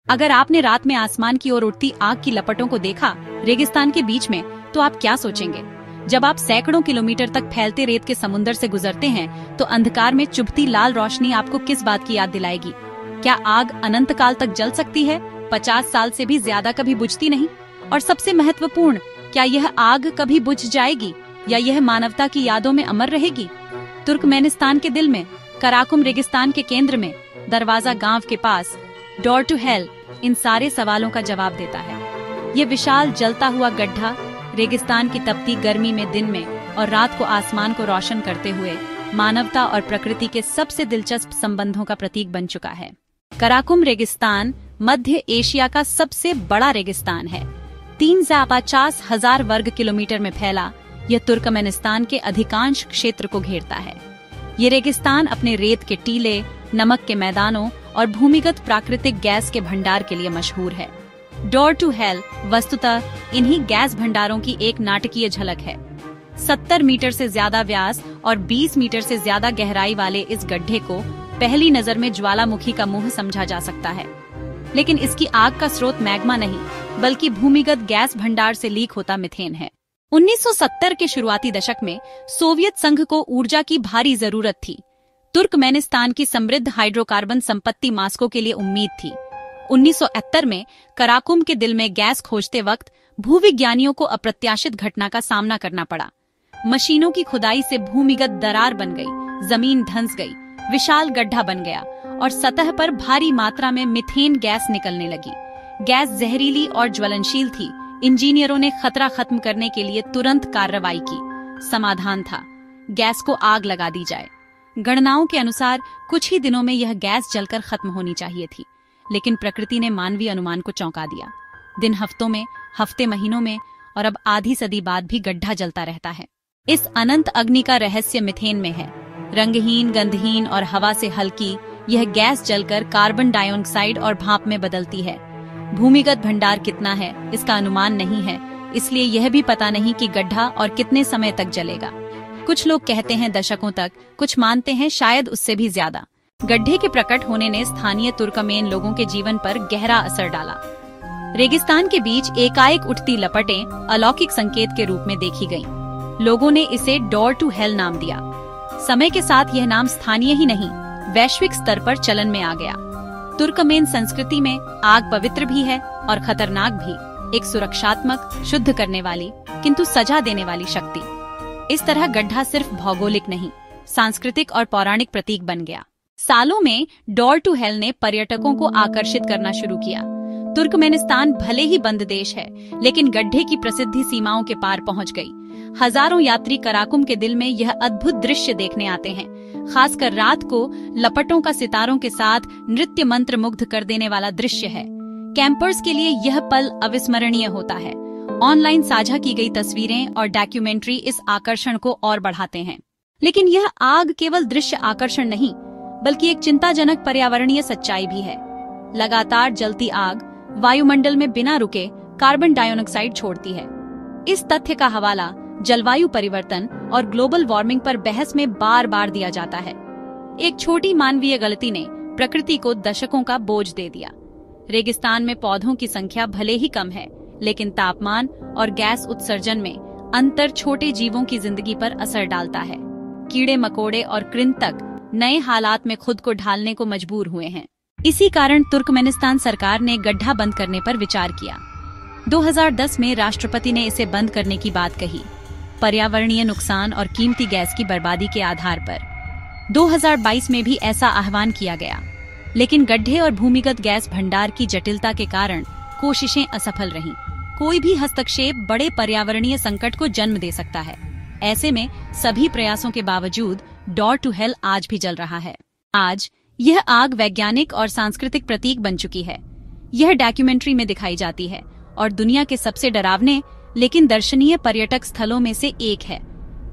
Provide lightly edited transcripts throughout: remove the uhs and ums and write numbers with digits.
अगर आपने रात में आसमान की ओर उठती आग की लपटों को देखा रेगिस्तान के बीच में, तो आप क्या सोचेंगे? जब आप सैकड़ों किलोमीटर तक फैलते रेत के समुद्र से गुजरते हैं, तो अंधकार में चुभती लाल रोशनी आपको किस बात की याद दिलाएगी? क्या आग अनंत काल तक जल सकती है? 50 साल से भी ज्यादा कभी बुझती नहीं? और सबसे महत्वपूर्ण, क्या यह आग कभी बुझ जाएगी या यह मानवता की यादों में अमर रहेगी? तुर्कमेनिस्तान के दिल में, कराकुम रेगिस्तान के केंद्र में, दरवाजा गांव के पास, डोर टू हेल इन सारे सवालों का जवाब देता है। ये विशाल जलता हुआ गड्ढा रेगिस्तान की तपती गर्मी में दिन में और रात को आसमान को रोशन करते हुए मानवता और प्रकृति के सबसे दिलचस्प संबंधों का प्रतीक बन चुका है। कराकुम रेगिस्तान मध्य एशिया का सबसे बड़ा रेगिस्तान है। 350,000 वर्ग किलोमीटर में फैला यह तुर्कमेनिस्तान के अधिकांश क्षेत्र को घेरता है। ये रेगिस्तान अपने रेत के टीले, नमक के मैदानों और भूमिगत प्राकृतिक गैस के भंडार के लिए मशहूर है। डोर टू हेल वस्तुतः इन्हीं गैस भंडारों की एक नाटकीय झलक है। 70 मीटर से ज्यादा व्यास और 20 मीटर से ज्यादा गहराई वाले इस गड्ढे को पहली नजर में ज्वालामुखी का मुंह समझा जा सकता है, लेकिन इसकी आग का स्रोत मैग्मा नहीं, बल्कि भूमिगत गैस भंडार से लीक होता मीथेन है। 1970 के शुरुआती दशक में सोवियत संघ को ऊर्जा की भारी जरूरत थी। तुर्कमेनिस्तान की समृद्ध हाइड्रोकार्बन संपत्ति मास्को के लिए उम्मीद थी। 1971 में कराकुम के दिल में गैस खोजते वक्त भूविज्ञानियों को अप्रत्याशित घटना का सामना करना पड़ा। मशीनों की खुदाई से भूमिगत दरार बन गई, जमीन धंस गई, विशाल गड्ढा बन गया और सतह पर भारी मात्रा में मीथेन गैस निकलने लगी। गैस जहरीली और ज्वलनशील थी। इंजीनियरों ने खतरा खत्म करने के लिए तुरंत कार्रवाई की। समाधान था, गैस को आग लगा दी जाए। गणनाओं के अनुसार कुछ ही दिनों में यह गैस जलकर खत्म होनी चाहिए थी, लेकिन प्रकृति ने मानवीय अनुमान को चौंका दिया। दिन हफ्तों में, हफ्ते महीनों में और अब आधी सदी बाद भी गड्ढा जलता रहता है। इस अनंत अग्नि का रहस्य मीथेन में है। रंगहीन, गंधहीन और हवा से हल्की, यह गैस जलकर कार्बन डाइऑक्साइड और भाप में बदलती है। भूमिगत भंडार कितना है इसका अनुमान नहीं है, इसलिए यह भी पता नहीं कि गड्ढा और कितने समय तक जलेगा। कुछ लोग कहते हैं दशकों तक, कुछ मानते हैं शायद उससे भी ज्यादा। गड्ढे के प्रकट होने ने स्थानीय तुर्कमेन लोगों के जीवन पर गहरा असर डाला। रेगिस्तान के बीच एकाएक उठती लपटें अलौकिक संकेत के रूप में देखी गईं। लोगों ने इसे डोर टू हेल नाम दिया। समय के साथ यह नाम स्थानीय ही नहीं, वैश्विक स्तर पर चलन में आ गया। तुर्कमेन संस्कृति में आग पवित्र भी है और खतरनाक भी, एक सुरक्षात्मक, शुद्ध करने वाली किंतु सजा देने वाली शक्ति। इस तरह गड्ढा सिर्फ भौगोलिक नहीं, सांस्कृतिक और पौराणिक प्रतीक बन गया। सालों में डोर टू हेल ने पर्यटकों को आकर्षित करना शुरू किया। तुर्कमेनिस्तान भले ही बंद देश है, लेकिन गड्ढे की प्रसिद्धि सीमाओं के पार पहुंच गई। हजारों यात्री कराकुम के दिल में यह अद्भुत दृश्य देखने आते हैं। खासकर रात को लपटों का सितारों के साथ नृत्य मंत्र मुग्ध कर देने वाला दृश्य है। कैंपर्स के लिए यह पल अविस्मरणीय होता है। ऑनलाइन साझा की गई तस्वीरें और डॉक्यूमेंट्री इस आकर्षण को और बढ़ाते हैं। लेकिन यह आग केवल दृश्य आकर्षण नहीं, बल्कि एक चिंताजनक पर्यावरणीय सच्चाई भी है। लगातार जलती आग वायुमंडल में बिना रुके कार्बन डाइऑक्साइड छोड़ती है। इस तथ्य का हवाला जलवायु परिवर्तन और ग्लोबल वार्मिंग पर बहस में बार बार दिया जाता है। एक छोटी मानवीय गलती ने प्रकृति को दशकों का बोझ दे दिया। रेगिस्तान में पौधों की संख्या भले ही कम है, लेकिन तापमान और गैस उत्सर्जन में अंतर छोटे जीवों की जिंदगी पर असर डालता है। कीड़े मकोड़े और कृंतक नए हालात में खुद को ढालने को मजबूर हुए हैं। इसी कारण तुर्कमेनिस्तान सरकार ने गड्ढा बंद करने पर विचार किया। 2010 में राष्ट्रपति ने इसे बंद करने की बात कही, पर्यावरणीय नुकसान और कीमती गैस की बर्बादी के आधार पर। 2022 में भी ऐसा आह्वान किया गया, लेकिन गड्ढे और भूमिगत गैस भंडार की जटिलता के कारण कोशिशें असफल रहीं। कोई भी हस्तक्षेप बड़े पर्यावरणीय संकट को जन्म दे सकता है। ऐसे में सभी प्रयासों के बावजूद डोर टू हेल आज भी जल रहा है। आज यह आग वैज्ञानिक और सांस्कृतिक प्रतीक बन चुकी है। यह डॉक्यूमेंट्री में दिखाई जाती है और दुनिया के सबसे डरावने लेकिन दर्शनीय पर्यटक स्थलों में से एक है।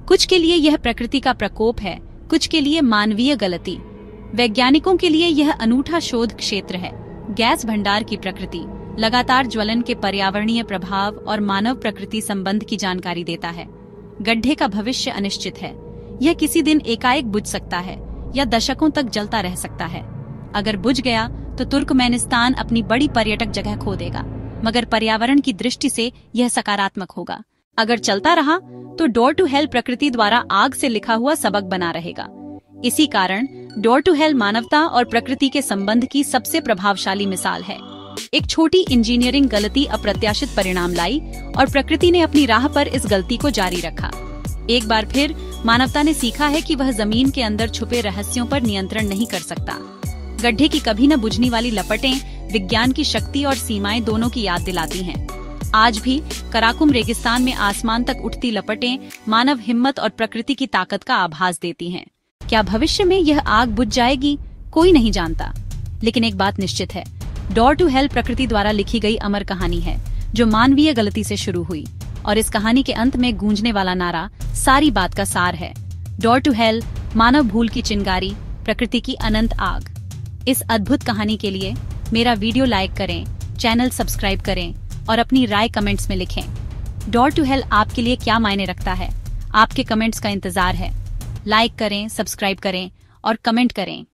कुछ के लिए यह प्रकृति का प्रकोप है, कुछ के लिए मानवीय गलती। वैज्ञानिकों के लिए यह अनूठा शोध क्षेत्र है। गैस भंडार की प्रकृति, लगातार ज्वलन के पर्यावरणीय प्रभाव और मानव प्रकृति संबंध की जानकारी देता है। गड्ढे का भविष्य अनिश्चित है। यह किसी दिन एकाएक बुझ सकता है या दशकों तक जलता रह सकता है। अगर बुझ गया तो तुर्कमेनिस्तान अपनी बड़ी पर्यटक जगह खो देगा, मगर पर्यावरण की दृष्टि से यह सकारात्मक होगा। अगर चलता रहा तो डोर टू हेल प्रकृति द्वारा आग से लिखा हुआ सबक बना रहेगा। इसी कारण डोर टू हेल मानवता और प्रकृति के संबंध की सबसे प्रभावशाली मिसाल है। एक छोटी इंजीनियरिंग गलती अप्रत्याशित परिणाम लाई और प्रकृति ने अपनी राह पर इस गलती को जारी रखा। एक बार फिर मानवता ने सीखा है कि वह जमीन के अंदर छुपे रहस्यों पर नियंत्रण नहीं कर सकता। गड्ढे की कभी न बुझने वाली लपटें विज्ञान की शक्ति और सीमाएं दोनों की याद दिलाती हैं। आज भी कराकुम रेगिस्तान में आसमान तक उठती लपटें मानव हिम्मत और प्रकृति की ताकत का आभास देती हैं। क्या भविष्य में यह आग बुझ जाएगी? कोई नहीं जानता, लेकिन एक बात निश्चित है, डोर टू हेल प्रकृति द्वारा लिखी गई अमर कहानी है जो मानवीय गलती से शुरू हुई, और इस कहानी के अंत में गूंजने वाला नारा सारी बात का सार है। डोर टू हेल, मानव भूल की चिंगारी, प्रकृति की अनंत आग। इस अद्भुत कहानी के लिए मेरा वीडियो लाइक करें, चैनल सब्सक्राइब करें और अपनी राय कमेंट्स में लिखें। डोर टू हेल आपके लिए क्या मायने रखता है? आपके कमेंट्स का इंतजार है। लाइक करें, सब्सक्राइब करें और कमेंट करें।